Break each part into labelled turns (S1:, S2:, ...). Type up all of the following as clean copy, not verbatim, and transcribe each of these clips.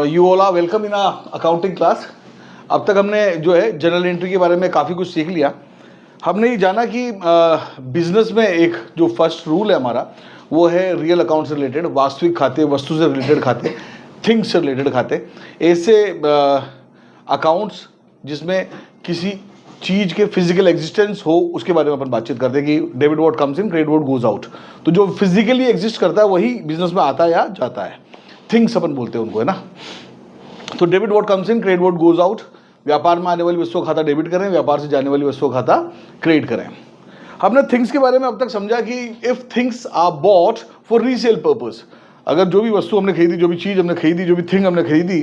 S1: You all are welcome in accounting class. अब तक हमने जो है जनरल एंट्री के बारे में काफ़ी कुछ सीख लिया। हमने ये जाना कि बिजनेस में एक जो फर्स्ट रूल है हमारा वो है रियल अकाउंट से रिलेटेड, वास्तविक खाते, वस्तु से रिलेटेड खाते, थिंग्स से रिलेटेड खाते, ऐसे अकाउंट्स जिसमें किसी चीज़ के फिजिकल एग्जिस्टेंस हो उसके बारे में अपन बातचीत करते हैं कि debit what comes in, credit what goes out. तो जो फिजिकली एग्जिस्ट करता है वही बिजनेस में आता है या जाता है, थिंग्स अपन बोलते हैं उनको, है ना। तो debit what comes in, credit what goes out. व्यापार में आने वाली वस्तु का खाता डेबिट करें, व्यापार से जाने वाली वस्तु का खाता क्रेडिट करें। हमने थिंग्स के बारे में अब तक समझा कि if things are bought for resale purpose, अगर जो भी वस्तु हमने खरीदी, जो भी चीज हमने खरीदी, जो भी थिंग हमने खरीदी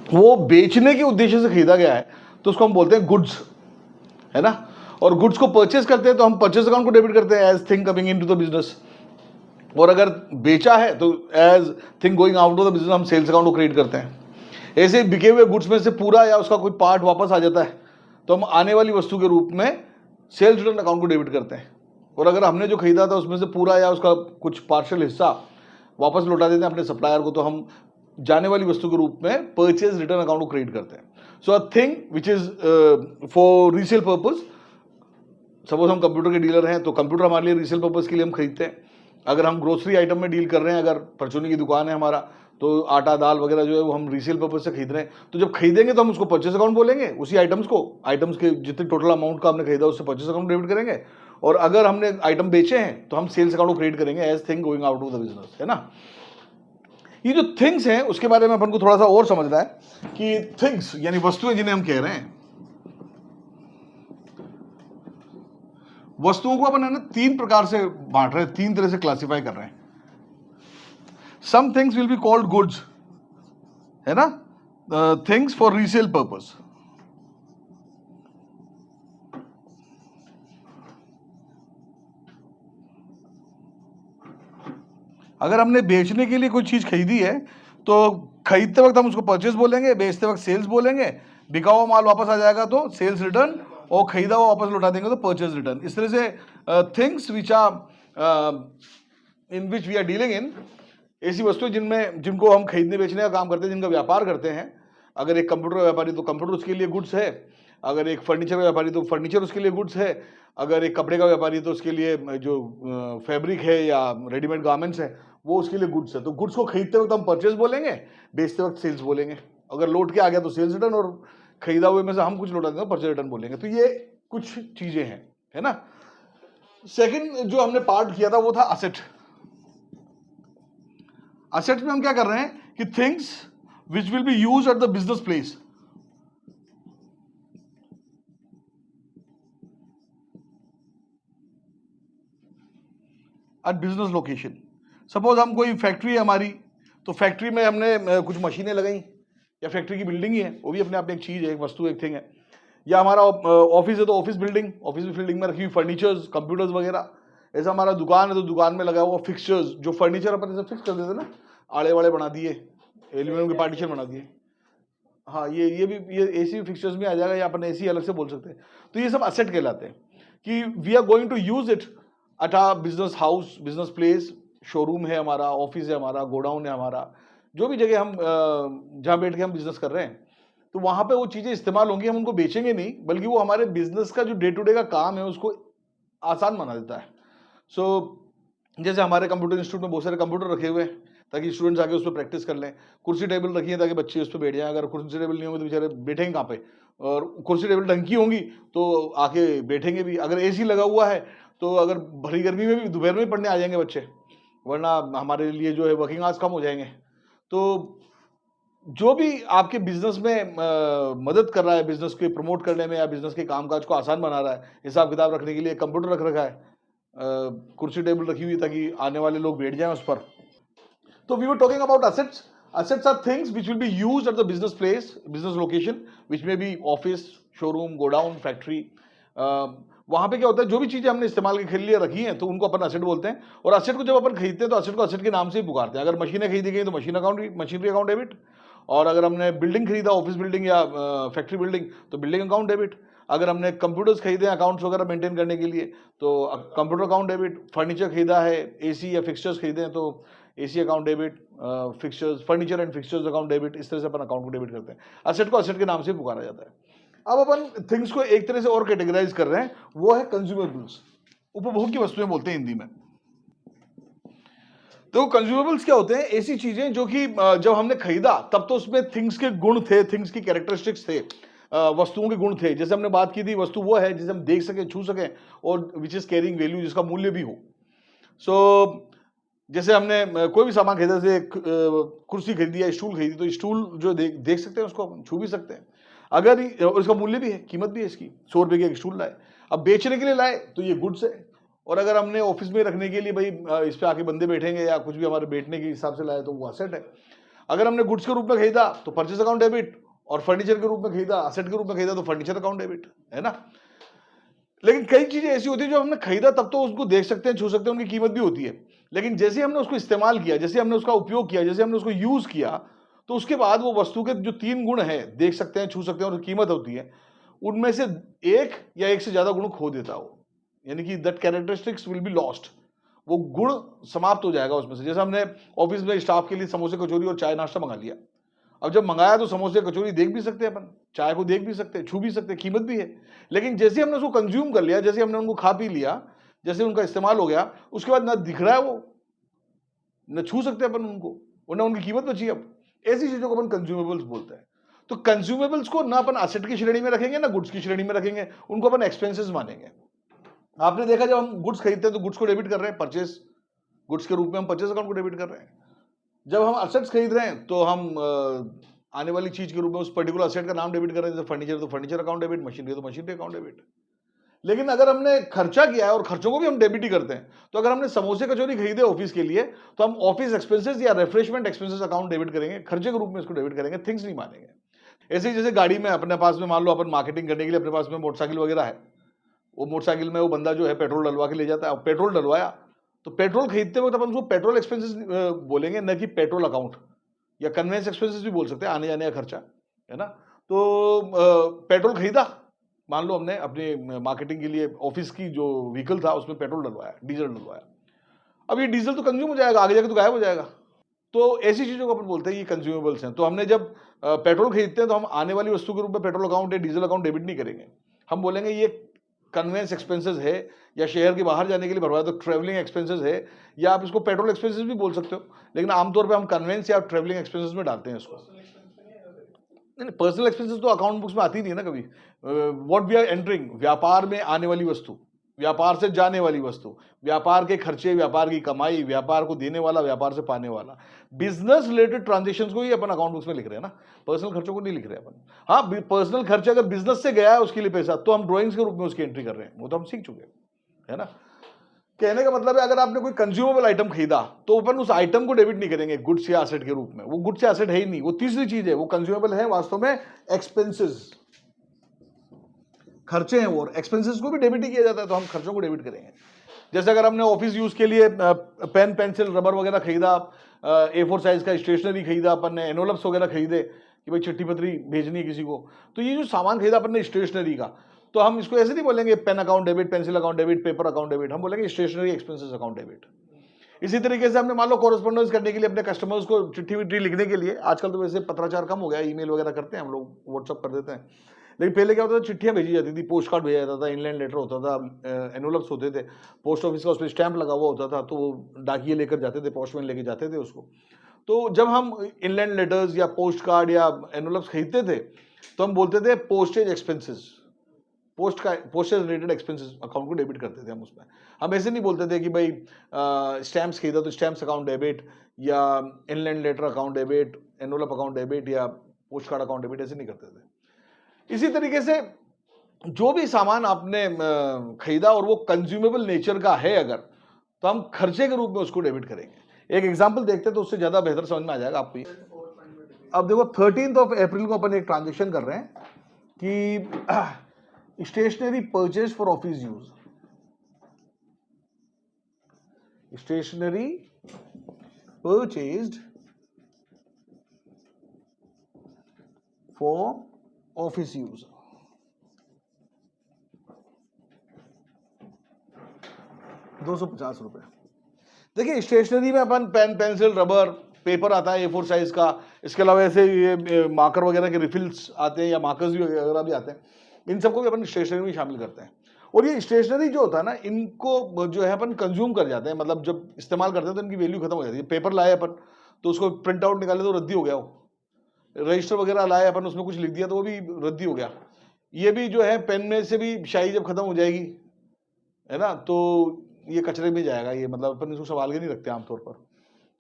S1: वो बेचने के उद्देश्य से खरीदा गया है तो उसको हम बोलते हैं गुड्स, है ना। और गुड्स को परचेज करते हैं तो हम परचेज अकाउंट को डेबिट करते हैं as thing coming into the business. और अगर बेचा है तो as thing going out of the business हम सेल्स अकाउंट को क्रिएट करते हैं। ऐसे बिके हुए गुड्स में से पूरा या उसका कोई पार्ट वापस आ जाता है तो हम आने वाली वस्तु के रूप में सेल्स रिटर्न अकाउंट को डेबिट करते हैं। और अगर हमने जो खरीदा था उसमें से पूरा या उसका कुछ पार्शियल हिस्सा वापस लौटा देते हैं अपने सप्लायर को तो हम जाने वाली वस्तु के रूप में परचेज रिटर्न अकाउंट को क्रिएट करते हैं। So a thing which is for resale purpose, suppose हम कंप्यूटर के डीलर हैं तो कंप्यूटर हमारे लिए रीसेल पर्पज के लिए हम खरीदते हैं। अगर हम ग्रोसरी आइटम में डील कर रहे हैं, अगर परचूनी की दुकान है हमारा तो आटा दाल वगैरह जो है वो हम रीसेल पर्पज से खरीद रहे हैं। तो जब खरीदेंगे तो हम उसको परचेस अकाउंट बोलेंगे, उसी आइटम्स को, आइटम्स के जितने टोटल अमाउंट का हमने खरीदा उससे परचेस अकाउंट डेबिट करेंगे। और अगर हमने आइटम बेचे हैं तो हम सेल्स अकाउंट को क्रिएट करेंगे as thing going out of the business, है ना। ये जो थिंग्स हैं उसके बारे में अपन को थोड़ा सा और समझना है कि थिंग्स यानी वस्तुएं जिन्हें हम कह रहे हैं, वस्तुओं को अपन है ना तीन प्रकार से बांट रहे हैं, तीन तरह से क्लासिफाई कर रहे हैं। Some things will be called goods, है ना, थिंग्स फॉर रीसेल पर्पस। अगर हमने बेचने के लिए कोई चीज खरीदी है तो खरीदते वक्त हम उसको परचेज बोलेंगे, बेचते वक्त सेल्स बोलेंगे, बिका हुआ माल वापस आ जाएगा तो सेल्स रिटर्न, और खरीदा हुआ वापस लौटा देंगे तो परचेज रिटर्न। इस तरह से things which are in which we are dealing in, ऐसी वस्तुएं जिनको हम खरीदने बेचने का काम करते हैं, जिनका व्यापार करते हैं। अगर एक कंप्यूटर का व्यापारी तो कंप्यूटर उसके लिए गुड्स है, अगर एक फर्नीचर का व्यापारी तो फर्नीचर उसके लिए गुड्स है, अगर एक कपड़े का व्यापारी तो उसके लिए जो फैब्रिक है या रेडीमेड गारमेंट्स है वो उसके लिए गुड्स है। तो गुड्स को खरीदते वक्त हम परचेज बोलेंगे, बेचते वक्त सेल्स बोलेंगे। अगर लौट के आ गया तो सेल्स रिटर्न, और खरीदा हुए में से हम कुछ लौटा देंगे परचेज रिटर्न बोलेंगे। तो ये कुछ चीजें हैं, है ना। सेकंड जो हमने पार्ट किया था वो था असेट। असेट में हम क्या कर रहे हैं कि things which will be used at the business place. At business location, suppose हम कोई फैक्ट्री है हमारी, तो फैक्ट्री में हमने कुछ मशीनें लगाई, या फैक्ट्री की बिल्डिंग ही है, वो भी अपने आप में एक चीज है, एक वस्तु, एक थिंग है। या हमारा ऑफिस है तो ऑफिस बिल्डिंग, ऑफिस बिल्डिंग में रखी हुई फर्नीचर्स, कंप्यूटर्स वगैरह। ऐसा हमारा दुकान है तो दुकान में लगा हुआ फिक्सचर्स, जो फर्नीचर अपन ऐसे फिक्स कर देते ना, आड़े वाड़े बना दिए, एल्यूमिनियम के पार्टीशन बना दिए। हाँ, ये भी, ये एसी फिक्सचर्स में आ जाएगा, या अपन एसी अलग से बोल सकते हैं। तो ये सब असेट कहलाते हैं कि we are going to use it at a business house, business place. Showroom है हमारा, ऑफिस है हमारा, गोडाउन है हमारा, जो भी जगह हम जहाँ बैठ के हम बिजनेस कर रहे हैं तो वहां पे वो चीजें इस्तेमाल होंगी। हम उनको बेचेंगे नहीं, बल्कि वो हमारे बिजनेस का जो डे टू डे का काम है उसको आसान बना देता है। सो जैसे हमारे कंप्यूटर इंस्टीट्यूट में बहुत सारे कंप्यूटर रखे हुए हैं ताकि स्टूडेंट्स आके उस पर प्रैक्टिस कर लें। कुर्सी टेबल रखी है ताकि बच्चे उस पर बैठ जाएं। अगर कुर्सी टेबल नहीं होंगे तो बेचारे बैठेंगे कहाँ पे, और कुर्सी टेबल ढंग की होंगी तो आके बैठेंगे भी। अगर एसी लगा हुआ है तो अगर भरी गर्मी में भी दोपहर में पढ़ने आ जाएंगे बच्चे, वरना हमारे लिए जो है वर्किंग आवर्स कम हो जाएंगे। तो जो भी आपके बिजनेस में मदद कर रहा है, बिजनेस को प्रमोट करने में या बिजनेस के कामकाज को आसान बना रहा है, हिसाब किताब रखने के लिए कंप्यूटर रख रखा है, कुर्सी टेबल रखी हुई ताकि आने वाले लोग बैठ जाएं उस पर। तो we were talking about assets. Assets are things which will be used at the business place, business location, which may be office, showroom, godown, factory. वहां पे क्या होता है, जो भी चीजें हमने इस्तेमाल के लिए रखी हैं तो उनको अपन असेट बोलते हैं। और असेट को जब अपन खरीदते हैं तो असेट को असेट के नाम से ही पुकारते हैं। अगर मशीनें खरीदी गई तो machine account, machinery account debit. और अगर हमने बिल्डिंग खरीदा, ऑफिस बिल्डिंग या फैक्ट्री बिल्डिंग, तो बिल्डिंग अकाउंट डेबिट। अगर हमने कंप्यूटर्स खरीदे अकाउंट्स वगैरह मेंटेन करने के लिए तो कंप्यूटर अकाउंट डेबिट। फर्नीचर खरीदा है, एसी या फिक्सचर्स खरीदे हैं तो AC account debit, fixtures, furniture and fixtures account debit, इस तरह से अपन अकाउंट को डेबिट करते हैं। असेट को असेट के नाम से पुकारा जाता है। अब अपन थिंग्स को एक तरह से और कैटेगराइज कर रहे हैं, वो है कंज्यूमेबल्स, उपभोग की वस्तुएं बोलते हैं हिंदी में। तो कंज्यूमेबल्स क्या होते हैं? ऐसी चीजें जो कि जब हमने खरीदा तब तो उसमें थिंग्स के गुण थे, थिंग्स की कैरेक्टरिस्टिक्स थे, वस्तुओं के गुण थे। जैसे हमने बात की थी, वस्तु वो है जिसे हम देख सकें, छू सकें, और विच इज कैरिंग वैल्यू, जिसका मूल्य भी हो। सो जैसे हमने कोई भी सामान खरीदा, जैसे कुर्सी खरीदी या स्टूल खरीदी, तो स्टूल जो देख सकते हैं, उसको हम छू भी सकते हैं, अगर इसका मूल्य भी है, कीमत भी है इसकी। 100 रुपए की एक स्टूल लाए, अब बेचने के लिए लाए तो ये गुड्स है, और अगर हमने ऑफिस में रखने के लिए, भाई इस पे आके बंदे बैठेंगे या कुछ भी हमारे बैठने के हिसाब से लाए, तो वो असेट है। अगर हमने गुड्स के रूप में खरीदा तो परचेस अकाउंट डेबिट, और फर्नीचर के रूप में खरीदा, असेट के रूप में खरीदा, तो फर्नीचर अकाउंट डेबिट, है ना। लेकिन कई चीजें ऐसी होती है जो हमने खरीदा तब तो उसको देख सकते हैं, छू सकते हैं, उनकी कीमत भी होती है, लेकिन जैसे हमने उसको इस्तेमाल किया, जैसे हमने उसका उपयोग किया, जैसे हमने उसको यूज किया, तो उसके बाद वो वस्तु के जो 3 गुण हैं, देख सकते हैं, छू सकते हैं, और कीमत होती है, उनमें से एक या एक से ज्यादा गुण खो देता हो, यानी कि that characteristics will be lost, वो गुण समाप्त हो जाएगा उसमें से। जैसे हमने ऑफिस में स्टाफ के लिए समोसे, कचौरी और चाय नाश्ता मंगा लिया, अब जब मंगाया तो समोसे कचौरी देख भी सकते हैं अपन, चाय को देख भी सकते हैं, छू भी सकते हैं, कीमत भी है, लेकिन जैसे हमने उसको कंज्यूम कर लिया, जैसे हमने उनको खा पी लिया, जैसे उनका इस्तेमाल हो गया, उसके बाद ना दिख रहा है वो, न छू सकते अपन उनको, और ना उनकी कीमत बची। अब ऐसी चीजों को अपन कंज्यूमेबल्स बोलते हैं। तो कंज्यूमेबल्स को ना अपन असेट की श्रेणी में रखेंगे, ना गुड्स की श्रेणी में रखेंगे, उनको अपन एक्सपेंसेस मानेंगे। आपने देखा, जब हम गुड्स खरीदते हैं तो गुड्स को डेबिट कर रहे हैं, परचेस, गुड्स के रूप में हम परचेस अकाउंट को डेबिट कर रहे हैं। जब हम असेट्स खरीद रहे हैं तो हम आने वाली चीज के रूप में उस पर्टिकुलर असेट का नाम डेबिट कर रहे हैं, जैसे फर्नीचर तो फर्नीचर अकाउंट डेबिट, मशीनरी तो मशीनरी अकाउंट डेबिट। लेकिन अगर हमने खर्चा किया है, और खर्चों को भी हम डेबिट ही करते हैं, तो अगर हमने समोसे कचौरी खरीदे ऑफिस के लिए, तो हम ऑफिस एक्सपेंसेस या रिफ्रेशमेंट एक्सपेंसेस अकाउंट डेबिट करेंगे, खर्चे के रूप में इसको डेबिट करेंगे, थिंग्स नहीं मानेंगे। ऐसे ही जैसे गाड़ी में अपने पास में, मान लो अपन मार्केटिंग करने के लिए अपने पास में मोटरसाइकिल वगैरह है, वो मोटरसाइकिल में वो बंदा जो है पेट्रोल डलवा के ले जाता है, पेट्रोल डलवाया, तो पेट्रोल खरीदते वक्त अपन उसको पेट्रोल एक्सपेंसेस बोलेंगे, न कि पेट्रोल अकाउंट, या कन्वेंस एक्सपेंसेस भी बोल सकते हैं, आने जाने का खर्चा, है ना। तो पेट्रोल खरीदा, मान लो हमने अपने मार्केटिंग के लिए ऑफिस की जो व्हीकल था उसमें पेट्रोल डलवाया, डीजल डलवाया, अब ये डीजल तो कंज्यूम हो जाएगा, आगे जाके तो गायब हो जाएगा। तो ऐसी चीजों को अपन बोलते हैं ये कंज्यूमेबल्स हैं। तो हमने जब पेट्रोल खरीदते हैं तो हम आने वाली वस्तु के रूप में पेट्रोल अकाउंट या डीजल अकाउंट डेबिट नहीं करेंगे, हम बोलेंगे ये कन्वेंस एक्सपेंसेस है, या शहर के बाहर जाने के लिए भरवाया तो ट्रैवलिंग एक्सपेंसेस है, या आप इसको पेट्रोल एक्सपेंसेस भी बोल सकते हो, लेकिन आमतौर पे हम कन्वेंस या ट्रैवलिंग एक्सपेंसेस में डालते हैं इसको। नहीं, पर्सनल एक्सपेंसेस तो अकाउंट बुक्स में आती नहीं है ना कभी। व्हाट वी आर एंटरिंग, व्यापार में आने वाली वस्तु, व्यापार से जाने वाली वस्तु, व्यापार के खर्चे, व्यापार की कमाई, व्यापार को देने वाला, व्यापार से पाने वाला, बिजनेस रिलेटेड ट्रांजेक्शंस को ही अपन अकाउंट बुक्स में लिख रहे हैं ना, पर्सनल खर्चों को नहीं लिख रहे हैं अपन। हाँ, पर्सनल खर्चे अगर बिजनेस से गया है उसके लिए पैसा, तो हम ड्रॉइंग्स के रूप में उसकी एंट्री कर रहे हैं, वो तो हम सीख चुके हैं, है ना। कहने का मतलब है, अगर आपने कोई कंज्यूमेबल आइटम खरीदा तो अपन उस आइटम को डेबिट नहीं करेंगे गुड्स या एसेट के रूप में, वो गुड्स या एसेट है ही नहीं, वो तीसरी चीज है, वो कंज्यूमेबल है वास्तव में एक्सपेंसेस, खर्चे हैं वो, और एक्सपेंसेस को भी डेबिट ही किया जाता है, तो हम खर्चों को डेबिट करेंगे। जैसे अगर हमने ऑफिस यूज के लिए पेन पेंसिल रबर वगैरह खरीदा, A4 साइज का स्टेशनरी खरीदा, अपन ने एनवलप्स वगैरह खरीदे कि भाई चिट्ठी पत्री भेजनी है किसी को, तो ये जो सामान खरीदा अपन ने स्टेशनरी का, तो हम इसको ऐसे नहीं बोलेंगे pen account debit, pencil account debit, paper account debit, हम बोलेंगे स्टेशनरी एक्सपेंसेस अकाउंट डेबिट। इसी तरीके से हमने मान लो कॉरेस्पॉन्डेंस करने के लिए, अपने कस्टमर्स को चिट्ठी विट्ठी लिखने के लिए, आजकल तो वैसे पत्राचार कम हो गया, ईमेल वगैरह करते हैं हम लोग, व्हाट्सअप कर देते हैं, लेकिन पहले क्या होता था, चिट्ठियां भेजी जाती थी, पोस्ट कार्ड भेजा जाता था, इनलैंड लेटर होता था, एनवलप्स होते थे, पोस्ट ऑफिस का उस पर स्टैंप लगा हुआ होता था, तो वो डाकिये लेकर जाते थे, पोस्टमैन लेके जाते थे उसको। तो जब हम इनलैंड लेटर्स या पोस्ट कार्ड या एनवलप्स खरीदते थे, तो हम बोलते थे postage expenses, postage related expenses account को डेबिट करते थे हम उसमें। हम ऐसे नहीं बोलते थे कि भाई स्टैम्प्स खरीदा तो स्टैम्प्स अकाउंट डेबिट, या inland letter account debit, envelope account debit, या पोस्ट कार्ड अकाउंट डेबिट, ऐसे नहीं करते थे। इसी तरीके से जो भी सामान आपने खरीदा और वो कंज्यूमेबल नेचर का है अगर, तो हम खर्चे के रूप में उसको डेबिट करेंगे। एक एग्जांपल देखते हैं तो उससे ज्यादा बेहतर समझ में आ जाएगा आपको ये। अब देखो 13 अप्रैल को अपन एक ट्रांजेक्शन कर रहे हैं कि stationery purchase for office use, stationery purchased for office use, ₹250। देखिए स्टेशनरी में अपन पेन, पेंसिल, रबर, पेपर आता है A4 साइज का, इसके अलावा ऐसे ये मार्कर वगैरह के रिफिल्स आते हैं या मार्कर्स भी वगैरह भी आते हैं, इन सबको भी अपन स्टेशनरी में शामिल करते हैं। और ये स्टेशनरी जो होता है ना, इनको जो है अपन कंज्यूम कर जाते हैं, मतलब जब इस्तेमाल करते हैं तो इनकी वैल्यू खत्म हो जाती है। पेपर लाए अपन तो उसको प्रिंट आउट निकाले तो रद्दी हो गया, वो रजिस्टर वगैरह लाए अपन उसमें कुछ लिख दिया तो वो भी रद्दी हो गया। ये भी जो है पेन में से भी स्याही जब खत्म हो जाएगी, है ना, तो ये कचरे में जाएगा, ये मतलब अपन इसको संभाल के नहीं रखते आमतौर पर।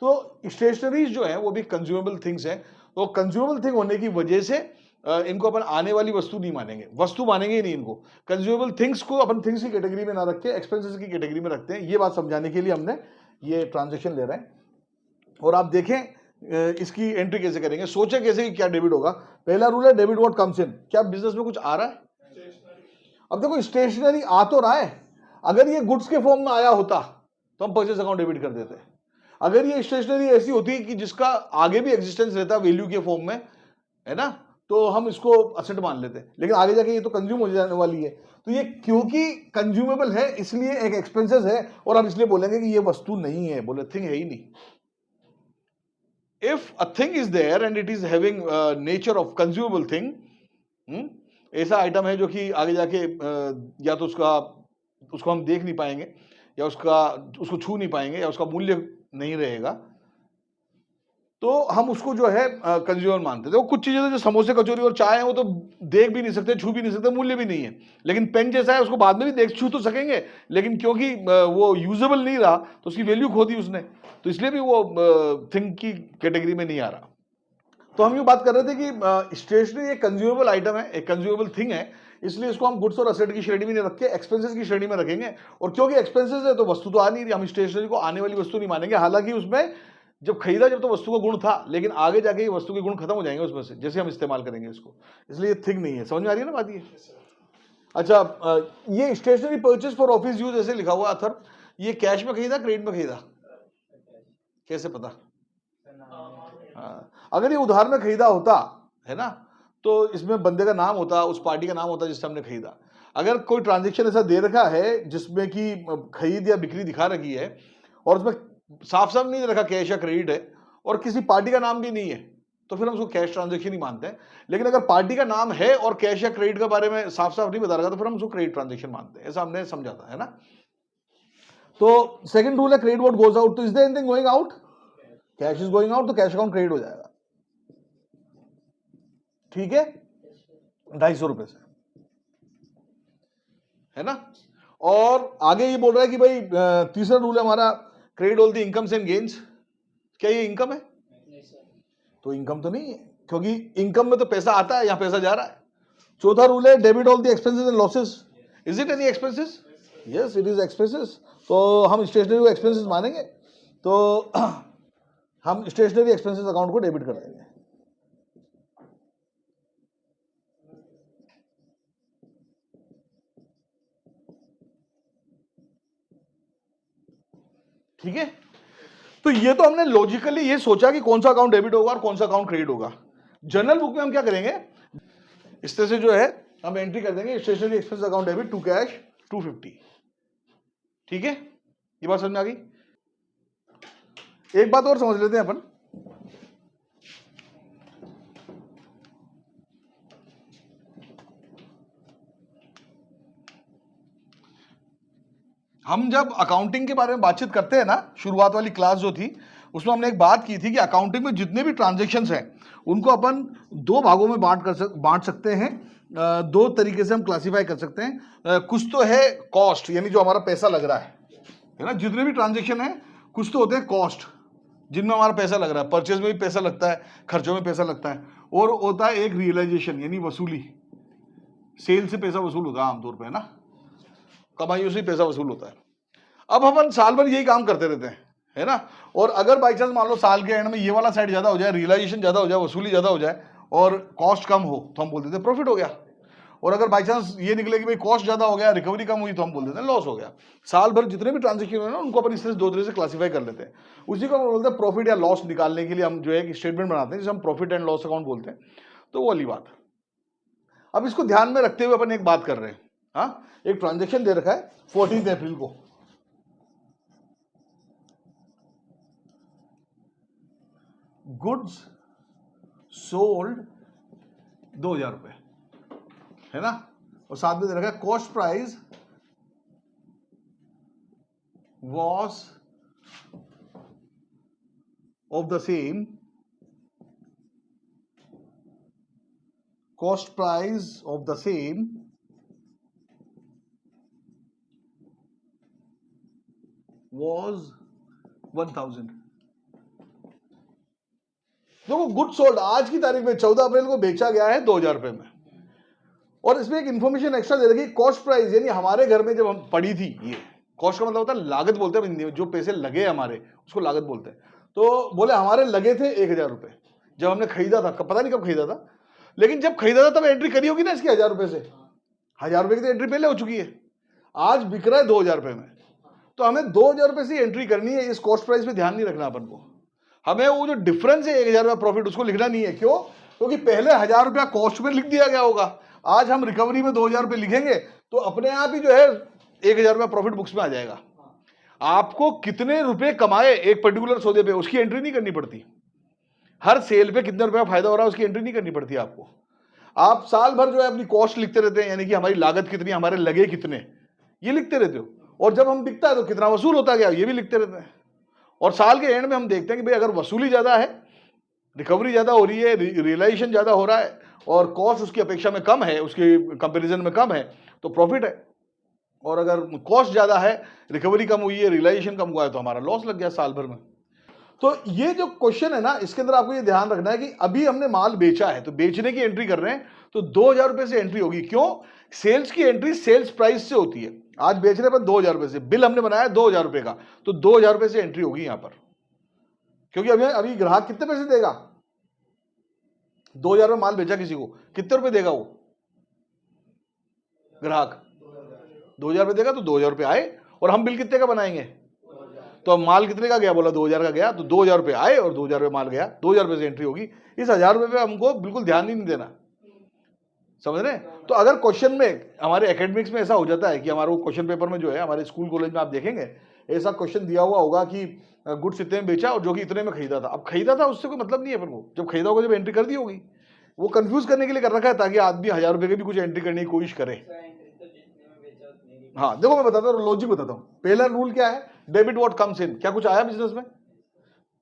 S1: तो स्टेशनरीज जो है वो भी कंज्यूमेबल थिंग्स हैं, तो कंज्यूमेबल थिंग होने की वजह से इनको अपन आने वाली वस्तु नहीं मानेंगे, वस्तु मानेंगे ही नहीं इनको। कंज्यूमेबल थिंग्स को अपन थिंग्स की कैटेगरी में ना रख के एक्सपेंसेस की कैटेगरी में रखते हैं। ये बात समझाने के लिए हमने ये ट्रांजेक्शन ले रहे हैं। और आप देखें इसकी एंट्री कैसे करेंगे, सोचे कैसे कि क्या डेबिट होगा। पहला रूल है डेबिट व्हाट कम्स इन। क्या बिजनेस में कुछ आ रहा है? अब देखो स्टेशनरी आ तो रहा है, अगर ये गुड्स के फॉर्म में आया होता तो हम परचेज अकाउंट डेबिट कर देते हैं। अगर ये स्टेशनरी ऐसी होती कि जिसका आगे भी एग्जिस्टेंस रहता वैल्यू के फॉर्म में, है ना, तो हम इसको असेट मान लेते हैं। लेकिन आगे जाके ये तो कंज्यूम हो जाने वाली है, तो ये क्योंकि कंज्यूमेबल है इसलिए एक एक्सपेंसेस है, और हम इसलिए बोलेंगे कि ये वस्तु नहीं है, बोले थिंग है ही नहीं। If a thing is there and it is having nature of consumable thing, ऐसा आइटम है जो कि आगे जाके या तो उसको हम देख नहीं पाएंगे, या उसको छू नहीं पाएंगे, या उसका मूल्य नहीं रहेगा, तो हम उसको जो है कंज्यूमर मानते थे। वो कुछ चीजें जो समोसे, कचौरी और चाय है वो तो देख भी नहीं सकते, छू भी नहीं सकते, मूल्य भी नहीं है। लेकिन पेन जैसा है उसको बाद में भी देख छू तो सकेंगे, लेकिन क्योंकि वो यूजेबल नहीं रहा तो उसकी वैल्यू खो दी उसने, तो इसलिए भी वो थिंग की कैटेगरी में नहीं आ रहा। तो हम ये बात कर रहे थे कि स्टेशनरी एक कंज्यूमेबल आइटम है, एक कंज्यूमेबल थिंग है, इसलिए इसको हम गुड्स और असेट की श्रेणी में नहीं रख के एक्सपेंसेस की श्रेणी में रखेंगे। और क्योंकि एक्सपेंसेस है तो वस्तु तो आ नहीं रही, हम स्टेशनरी को आने वाली वस्तु नहीं मानेंगे। हालांकि उसमें जब खरीदा जब तो वस्तु का गुण था, लेकिन आगे जाके ये वस्तु के गुण खत्म हो जाएंगे उसमें से, जैसे हम इस्तेमाल करेंगे इसको, इसलिए ये थिंग नहीं है। समझ में आ रही है ना बात ये? अच्छा, ये stationery purchase for office use ऐसे लिखा हुआ अथर, ये कैश में खरीदा क्रेडिट में खरीदा, कैसे पता? हाँ, अगर ये उधार में खरीदा होता है ना, तो इसमें बंदे का नाम होता, उस पार्टी का नाम होता जिससे हमने खरीदा। अगर कोई ट्रांजेक्शन ऐसा दे रखा है जिसमें कि खरीद या बिक्री दिखा रखी है और उसमें साफ साफ नहीं रखा कैश या क्रेडिट है, और किसी पार्टी का नाम भी नहीं है, तो फिर हम उसको कैश ट्रांजेक्शन ही मानते हैं। लेकिन अगर पार्टी का नाम है और कैश या क्रेडिट के बारे में साफ साफ नहीं बता रखा, तो फिर हम उसको क्रेडिट ट्रांजेक्शन मानते हैं। ऐसा हमने समझा था, है ना। तो सेकंड रूल है क्रेडिट व्हाट गोज आउट। तो is there anything going out? Cash is going out, तो कैश अकाउंट क्रेडिट हो जाएगा। ठीक है, 250 रुपए से, है ना। और आगे ये बोल रहा है कि भाई तीसरा रूल है हमारा credit all the incomes and gains. क्या ये इनकम है? तो इनकम तो नहीं है, क्योंकि इनकम में तो पैसा आता है, यहां पैसा जा रहा है। चौथा रूल है debit all the expenses and losses. Is it any expenses? Yes it is expenses, तो हम स्टेशनरी को एक्सपेंसेस मानेंगे, तो हम स्टेशनरी एक्सपेंसेस अकाउंट को डेबिट कर देंगे। ठीक है, तो ये तो हमने लॉजिकली ये सोचा कि कौन सा अकाउंट डेबिट होगा और कौन सा अकाउंट क्रेडिट होगा। जनरल बुक में हम क्या करेंगे, इस तरह से जो है हम एंट्री कर देंगे stationery expense account debit to cash 250। ठीक है, ये बात समझ में आ गई। एक बात और समझ लेते हैं अपन, हम जब अकाउंटिंग के बारे में बातचीत करते हैं ना, शुरुआत वाली क्लास जो थी उसमें हमने एक बात की थी कि अकाउंटिंग में जितने भी ट्रांजैक्शंस हैं उनको अपन दो भागों में बांट सकते हैं। दो तरीके से हम क्लासिफाई कर सकते हैं। कुछ तो है कॉस्ट, यानी जो हमारा पैसा लग रहा है ना, जितने भी ट्रांजेक्शन है कुछ तो होते हैं कॉस्ट जिनमें हमारा पैसा लग रहा है, परचेज में भी पैसा लगता है, खर्चों में पैसा लगता है, और होता है एक रियलाइजेशन यानी वसूली, सेल से पैसा वसूल होता है आमतौर पर, है ना, कमाइयों से पैसा वसूल होता है। अब अपन साल भर यही काम करते रहते हैं, है ना, और अगर बाई चांस मान लो साल के एंड में ये वाला साइड ज्यादा हो जाए, रियलाइजेशन ज्यादा हो जाए, वसूली ज्यादा हो जाए और कॉस्ट कम हो, तो हम बोल देते हैं प्रॉफिट हो गया। और अगर बाई चांस ये निकले कि भाई कॉस्ट ज्यादा हो गया, रिकवरी कम हुई, तो हम बोल देते हैं लॉस हो गया। साल भर जितने भी ट्रांजेक्शन है ना उनको अपन इस तरह से दो तरह से क्लासीफाई कर लेते हैं। उसी को हम बोलते हैं प्रॉफिट या लॉस निकालने के लिए हम जो है कि स्टेटमेंट बनाते हैं जिसे हम प्रॉफिट एंड लॉस अकाउंट बोलते हैं। तो वो वाली बात। अब इसको ध्यान में रखते हुए अपन एक बात कर रहे हैं। हाँ, एक ट्रांजेक्शन दे रखा है 14 अप्रैल को, गुड्स सोल्ड 2,000 रुपये, है ना, और साथ में दे रखा है cost price was of the same, cost price of the same was 1,000। देखो गुड सोल्ड आज की तारीख में 14 अप्रैल को बेचा गया है 2,000 रुपए में, और इसमें एक इंफॉर्मेशन एक्स्ट्रा दे रखी, कॉस्ट प्राइस, यानी हमारे घर में जब हम पड़ी थी, ये कॉस्ट का मतलब होता है लागत, बोलते हैं हिंदी में, जो पैसे लगे हमारे उसको लागत बोलते हैं। तो बोले हमारे लगे थे 1,000 रुपए जब हमने खरीदा था, पता नहीं कब खरीदा था, लेकिन जब खरीदा था तब एंट्री करी होगी ना इसकी 1,000 रुपए से, 1,000 रुपए की तो एंट्री पहले हो चुकी है, आज बिक रहा है 2,000 रुपए में, तो हमें 2,000 रुपए से एंट्री करनी है। इस कॉस्ट प्राइस पे ध्यान नहीं रखना अपन को, हमें वो जो डिफरेंस है 1,000 रुपया प्रॉफिट उसको लिखना नहीं है। क्यों? क्योंकि पहले 1,000 रुपया कॉस्ट में लिख दिया गया होगा, आज हम रिकवरी में 2,000 रुपये लिखेंगे तो अपने आप ही जो है 1,000 रुपया प्रॉफिट बुक्स में आ जाएगा। आपको कितने रुपए कमाए एक पर्टिकुलर सौदे पे उसकी एंट्री नहीं करनी पड़ती, हर सेल पे कितने रुपया फायदा हो रहा है उसकी एंट्री नहीं करनी पड़ती आपको। आप साल भर जो है अपनी कॉस्ट लिखते रहते हैं, यानी कि हमारी लागत कितनी, हमारे लगे कितने, ये लिखते रहते हो, और जब हम बिकता है तो कितना वसूल होता गया ये भी लिखते रहते हैं। और साल के एंड में हम देखते हैं कि भाई अगर वसूली ज्यादा है, रिकवरी ज्यादा हो रही है, रियलाइजेशन ज्यादा हो रहा है और कॉस्ट उसकी अपेक्षा में कम है, उसके कंपैरिजन में कम है, तो प्रॉफिट है। और अगर कॉस्ट ज्यादा है, रिकवरी कम हुई है, रियलाइजेशन कम हुआ है, तो हमारा लॉस लग गया साल भर में। तो ये जो क्वेश्चन है ना, इसके अंदर आपको ये ध्यान रखना है कि अभी हमने माल बेचा है तो बेचने की एंट्री कर रहे हैं, तो 2,000 रुपए से एंट्री होगी। क्यों? सेल्स की एंट्री सेल्स प्राइस से होती है, आज बेच रहे पर 2,000 रुपए से, बिल हमने बनाया 2,000 रुपए का, तो 2,000 रुपए से एंट्री होगी यहां पर। क्योंकि अभी ग्राहक कितने पैसे देगा, 2,000 रुपए माल बेचा किसी को, कितने रुपए देगा वो ग्राहक? 2,000 रुपए देगा, तो 2,000 रुपए आए, और हम बिल कितने का बनाएंगे, तो अब माल कितने का गया, बोला 2,000 का गया, तो 2,000 रुपए आए और 2,000 रुपए माल गया, 2,000 रुपए से एंट्री होगी। इस 1,000 रुपए पे हमको बिल्कुल ध्यान ही नहीं देना, समझ रहे? तो अगर क्वेश्चन में हमारे एकेडमिक्स में ऐसा हो जाता है कि हमारे क्वेश्चन पेपर में जो है, हमारे स्कूल कॉलेज में आप देखेंगे ऐसा क्वेश्चन दिया हुआ होगा कि गुड्स इतने में बेचा और जो कि इतने में खरीदा था। अब खरीदा था उससे कोई मतलब नहीं है अपन को, जब खरीदा होगा जब एंट्री कर दी होगी, वो कंफ्यूज करने के लिए कर रखा है ताकि आदमी 1,000 रुपए की भी कुछ एंट्री करने की कोशिश करे। हाँ देखो, मैं बताता हूँ, लॉजिक बताता हूँ। पहला रूल क्या है, डेबिट व्हाट कम्स इन। क्या कुछ आया बिजनेस में?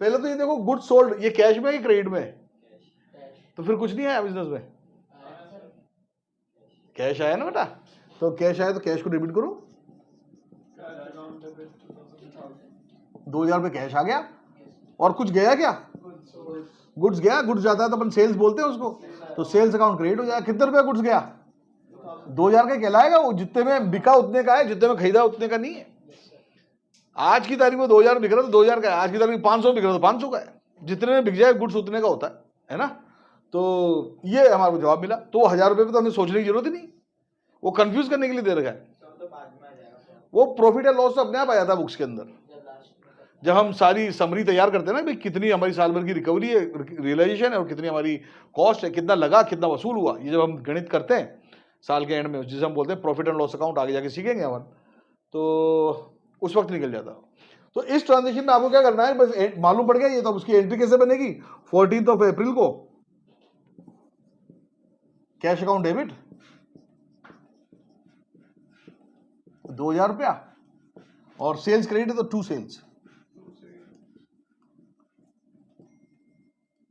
S1: पहले तो ये देखो गुड्स सोल्ड, ये कैश में है कि क्रेडिट में है? तो फिर कुछ नहीं आया बिजनेस में, कैश आया ना बेटा, तो कैश आया तो कैश को डेबिट करो, 2,000 रुपये कैश आ गया। और कुछ गया क्या? गुड्स गया, गुड्स जाता है तो अपन सेल्स बोलते हैं उसको, तो सेल्स अकाउंट क्रिएट हो जाएगा। कितने रुपया गुड्स गया? 2,000 का कहलाएगा वो, जितने में बिका उतने का है, जितने में खरीदा उतने का नहीं है। आज की तारीख में 2,000 बिक रहा तो 2,000 का है, आज की तारीख में 500 बिक रहा तो 500 का है, जितने में बिक जाए गुड्स उतने का होता है ना। तो ये हमारे को जवाब मिला। तो 1,000 रुपये पे तो हमें सोचने की जरूरत ही नहीं, वो कंफ्यूज करने के लिए दे रखा है। वो प्रॉफिट या लॉस तो अपने आप आ जाता है बुक्स के अंदर, जब हम सारी समरी तैयार करते हैं ना, भाई कितनी हमारी साल भर की रिकवरी है, रियलाइजेशन है, और कितनी हमारी कॉस्ट है, कितना लगा, कितना वसूल हुआ, ये जब हम गणित करते हैं साल के एंड में, जिसे हम बोलते हैं प्रॉफिट एंड लॉस अकाउंट, आगे जाके सीखेंगे अपन, तो उस वक्त निकल जाता। तो इस ट्रांजेक्शन में आपको क्या करना है, बस मालूम पड़ गया ये, तो उसकी एंट्री कैसे बनेगी? 14 अप्रैल को कैश अकाउंट डेबिट 2,000 रुपया, और सेल्स क्रेडिट तो 2 सेल्स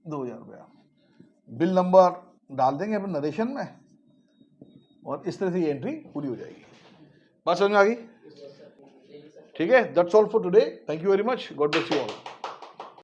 S1: 2,000 रुपया। बिल नंबर डाल देंगे अपन नरेशन में, और इस तरह से ये एंट्री पूरी हो जाएगी। बात समझ में आ गई? ठीक है, that's all for today, thank you very much, God bless you all.